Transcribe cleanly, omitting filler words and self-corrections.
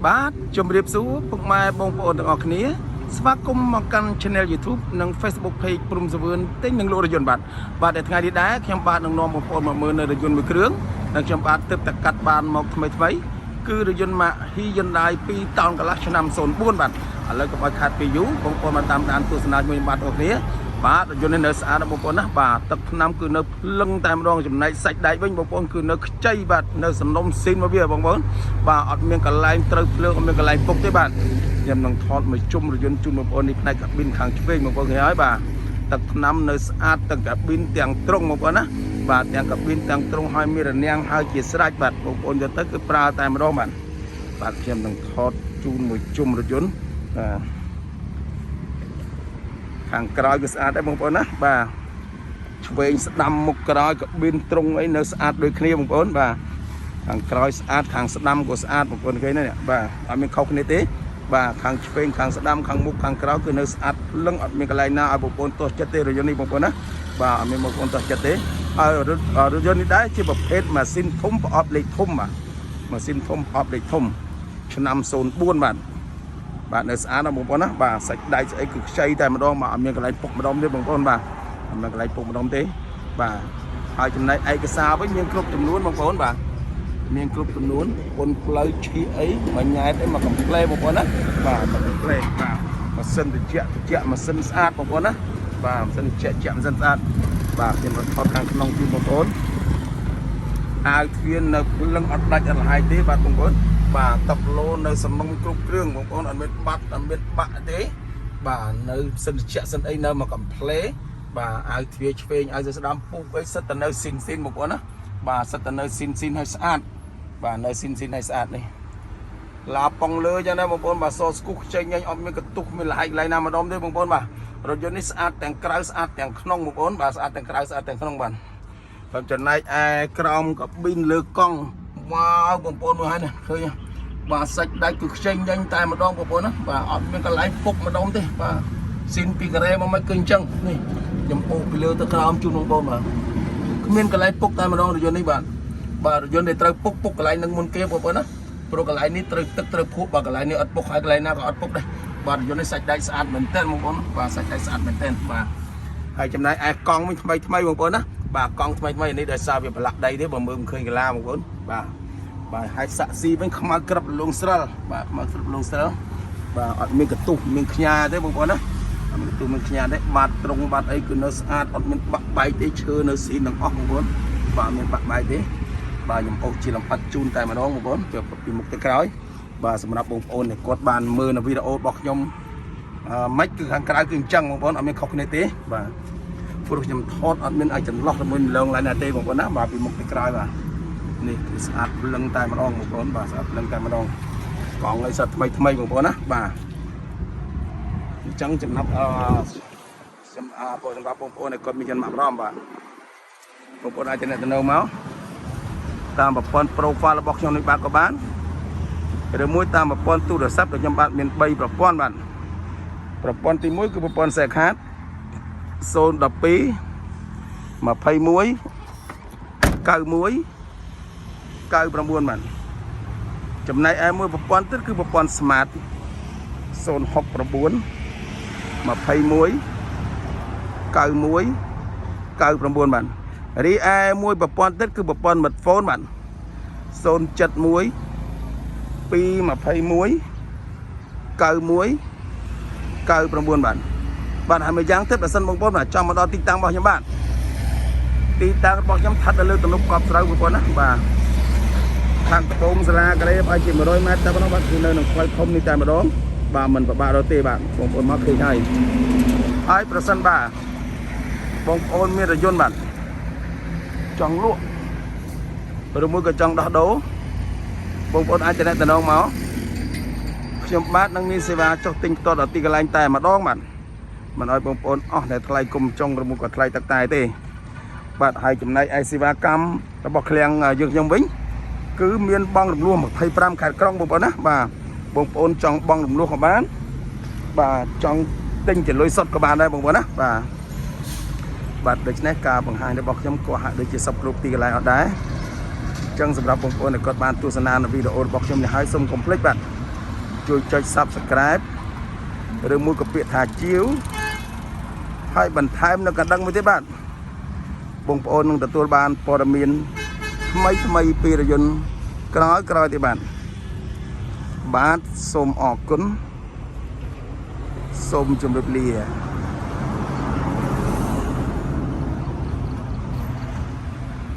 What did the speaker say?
បាទជំរាបសួរពុកម៉ែបងប្អូនទាំងអស់គ្នាស្វាគមន៍មកកាន់ Channel YouTube និង Facebook Page ព្រំសវឿនទិញនិងលក់រថយន្តបាទតែថ្ងៃនេះដែរខ្ញុំបាទនឹងនាំបងប្អូនមកមើលនៅរថយន្តមួយគ្រឿងនិងខ្ញុំបាទទើបតែកាត់បានមកថ្មីគឺរថយន្ត ម៉ាក Hyundai 2 តោនកន្លះឆ្នាំ04បាទឥឡូវកុំឲ្យខាត់ពីយូរបងប្អូនមកតាមដានទស្សនាជាមួយបាទបងប្អូនបាទរថយន្តនេះនៅស្អាតបងប្អូនណាបាទទឹកថ្នាំគឺនៅភ្លឹងតែម្ដងចំណែកសាច់ដែកវិញបងប្អូនគឺនៅខ្ចីបាទនៅសំណុំស៊ីនមកវាបងប្អូនបាទអត់មានកន្លែងត្រូវភ្លើងអត់មានកន្លែងពុកទេបាទខ្ញុំនឹងថតមួយជុំរថយន្តជូនបងប្អូននេះផ្នែកកាប៊ីនខាងឆ្វេងបងប្អូនឃើញហើយបាទទឹកថ្នាំនៅស្អាតទាំងកាប៊ីនទាំងត្រង់បងប្អូនណាបាទទាំងកាប៊ីនទាំងត្រង់ហើយមានរនាំងហើយជាស្រេចបាទបងប្អូនយកទៅគឺប្រើតែម្ដងបាទខ្ញុំនឹងថតជូនមួយជុំរថយន្តបាទខាងក្រោយក៏ស្អាតដែរបងប្អូនណាបាទឆ្វេងស្ដាំមុខក្រោយកាប៊ីនត្រង់អីនៅស្អាតដូចគ្នាបងប្អូនបាទខាងក្រោយស្អាតខាងស្ដាំក៏ស្អាតបងប្អូនឃើញនេះបាទអត់មានខុសគ្នាទេបាទខាងឆ្វេងខាងស្ដាំខាងមុខខាងក្រោយគឺនៅស្អាតលឹងអត់មានកន្លែងណាឲ្យបងប្អូនទាស់ចិត្តទេរថយន្តនេះបងប្អូនណាបាទអត់មានបងប្អូនទាស់ចិត្តទេហើយរថយន្តនេះដែរជាប្រភេទម៉ាស៊ីនធំប្រអប់លេខធំបាទម៉ាស៊ីនធំប្រអប់លេខធំឆ្នាំ04បាទនៅស្អាតណាបងប្អូនណាបាទសាច់ដែកស្អីគឺខ្ចីតែម្ដងបាទអត់មានកន្លែងពុកម្ដងទេបងប្អូនបាទអត់មានកន្លែងពុកម្ដងទេបាទហើយចំណែកឯកសារវិញមានគ្រប់ចំនួនបងប្អូនបាទមានគ្រប់ចំនួនពុនផ្លូវឈីអីមួយញ៉ែតអីមកកំផ្លែបងប្អូនណាបាទមកកំផ្លែបាទម៉ាស៊ីនត្រជាក់ម៉ាស៊ីនស្អាតបងប្អូនណាបាទម៉ាស៊ីនត្រជាក់ម៉ាស៊ីនស្អាតបាទខ្ញុំរត់ថតខាងក្នុងជូនបងប្អូនអាវទ្វារនៅភ្លឹងអត់ដាច់អត់លហាយទេបាទបងប្អូនបាទតបឡូនៅសំណុំគ្រប់គ្រឿងបងប្អូនអត់មានបាត់អត់មានបាក់ទេបាទនៅសិនត្រជាក់សិនអីនៅមកកំផ្លែបាទអាវទ្វារឆ្វេងអាវស្ដាំពុះអីសិតតែនៅស៊ីនបងប្អូនណាបាទសិតតែនៅស៊ីនឲ្យស្អាតបាទនៅស៊ីនឲ្យស្អាតនេះឡាប៉ងលើចឹងណាបងប្អូនបាទសស្គូខ្ចីញ៉ាញ់អត់មានកន្ទុះមានលហាយកន្លែងណាម្ដងទេបងប្អូនបាទរថយន្តនេះស្អាតទាំងក្រៅស្អាតទាំងក្នុងបងប្អូនបាទស្អាតទាំងក្រៅស្អាតទាំងក្នុងបាទហើយចំណែកឯក្រោមកាប៊ីនលើកង់វ៉ាវបងប្អូនមើលហើយណាឃើញបាទសាច់ដាច់គឺខ្ចីញ៉ាញ់តែម្ដងបងប្អូនណាបាទអត់មានកន្លែងពុកម្ដងទេបាទស៊ីនពីការ៉េមកមិនគឺអញ្ចឹងនេះខ្ញុំពោពីលើទៅក្រោមជូនបងប្អូនបាទគ្មានកន្លែងពុកតែម្ដងរថយន្តនេះបាទរថយន្តដែលត្រូវពុកកន្លែងនឹងមុនគេបងប្អូនណាព្រោះកន្លែងនេះត្រូវទឹកត្រូវភក់បាទកន្លែងនេះអត់ពុកហើយកន្លែងណាក៏អត់ពុកដែរបាទរថយន្តនេះសាច់ដែកស្អាតមែនទែនបងប្អូនបាទសាច់ដែកស្អាតមែនទែនបាទហើយចំណែកឯកង់វិញថ្មីបងប្អូនណាបាទកង់ថ្មីនេះដោយសារវាប្រឡាក់ដីទេបើមើលមិនឃើញកាឡាបងប្អូនបាទហើយសាក់ស៊ីវិញខ្មៅក្របលងស្រិលបាទខ្មៅក្របលងស្រិលបាទអត់មានកន្ទុះមានខ្ញាទេបងប្អូនណាអត់មានកន្ទុះមានខ្ញាទេបាត់ត្រង់បាត់អីគឺនៅស្អាតអត់មានបាក់បែកទេឈើនៅស៊ីនទាំងអស់បងប្អូនបាទមានបាក់បែកទេបាទខ្ញុំអូសជាលំអិតជូនតែម្ដងបងប្អូនពីមុខទៅក្រោយបាទសម្រាប់បងប្អូនដែលគាត់បានមើលនៅវីដេអូរបស់ខ្ញុំមិនគឺខាងក្រៅគឺអញ្ចឹងបងប្អូនអត់មានខុសគ្នាទេបាទព្រោះខ្ញុំថតអត់មានឲ្យចន្លោះជាមួយម្លងឡើយណាទេបងប្អូនណាបាទពីមុខទៅក្រោយបាទនេះគឺស្អាតភ្លឹងតែម្ដងបងប្អូនបាទស្អាតភ្លឹងតែម្ដងកង់ឲ្យសិតថ្មីបងប្អូនណាបាទអញ្ចឹងចំណាប់សម្រាប់បងប្អូនដែលគាត់មានចំណាប់អារម្មណ៍បាទបងប្អូនអាចទៅនៅមកតាមប្រព័ន្ធ profile របស់ខ្ញុំនេះបាទក៏បានឬមួយតាមប្រព័ន្ធទូរស័ព្ទដែលខ្ញុំបាទមាន3ប្រព័ន្ធបាទប្រព័ន្ធទី1គឺប្រព័ន្ធ Second 012 21 91 99បាទចំណែកឯមួយប្រព័ន្ធទៀតគឺប្រព័ន្ធ Smart 069 21 91 99បាទរីឯមួយប្រព័ន្ធទៀតគឺប្រព័ន្ធ Smartphone បាទ071 221 91 99បាទហើយមួយយ៉ាងទៀតបើសិនបងប្អូនចង់មកដល់ទីតាំងរបស់ខ្ញុំបាទទីតាំងរបស់ខ្ញុំស្ថិតនៅលើទំនប់កប់ស្រូវបងប្អូនណាបាទខាងត្បូងសាលាការ៉េប្រហែលជា100ម៉ែត្រតែប៉ុណ្ណោះបាទគឺនៅក្នុងផ្លូវធំនេះតែម្ដងបាទមិនពិបាករកទេបាទបងប្អូនមកឃើញហើយប្រសិនបាទបងប្អូនមានរថយន្តបាទចង់លក់ឬមួយក៏ចង់ដោះដូរបងប្អូនអាចទៅណងមកខ្ញុំបាទនឹងមានសេវាចុះទិញផ្ទាល់ដល់ទីកន្លែងតែម្ដងបាទមិនឲ្យបងប្អូនអស់តែថ្លៃគុំចុងឬមួយក៏ថ្លៃទឹកតែទេបាទហើយចំណែកឯសេវាកម្មរបស់ឃ្លាំងយើងខ្ញុំវិញគឺមានបង់រំលោះ25ខេត្តក្រុងបងប្អូនណាបាទបងប្អូនចង់បង់រំលោះក៏បានបាទចង់ទិញជាលុយសុទ្ធក៏បានដែរបងប្អូនណាបាទដូច្នេះការបង្ហាញរបស់ខ្ញុំក៏ហាក់ដូចជាសពគ្រប់ទីកន្លែងអត់ដែរអញ្ចឹងសម្រាប់បងប្អូនដែលគាត់បានទស្សនានៅវីដេអូរបស់ខ្ញុំនេះហើយសូមកុំភ្លេចបាទ ជួយចុច Subscribe ឬមួយក៏ពាក្យថាជាវហើយបន្ថែមនៅកណ្ដឹងមួយទៀតបាទបងប្អូននឹងទទួលបានព័ត៌មានថ្មីពីរយន្តក្រោយទៀតបាទសូមអរគុណសូមជម្រាបលា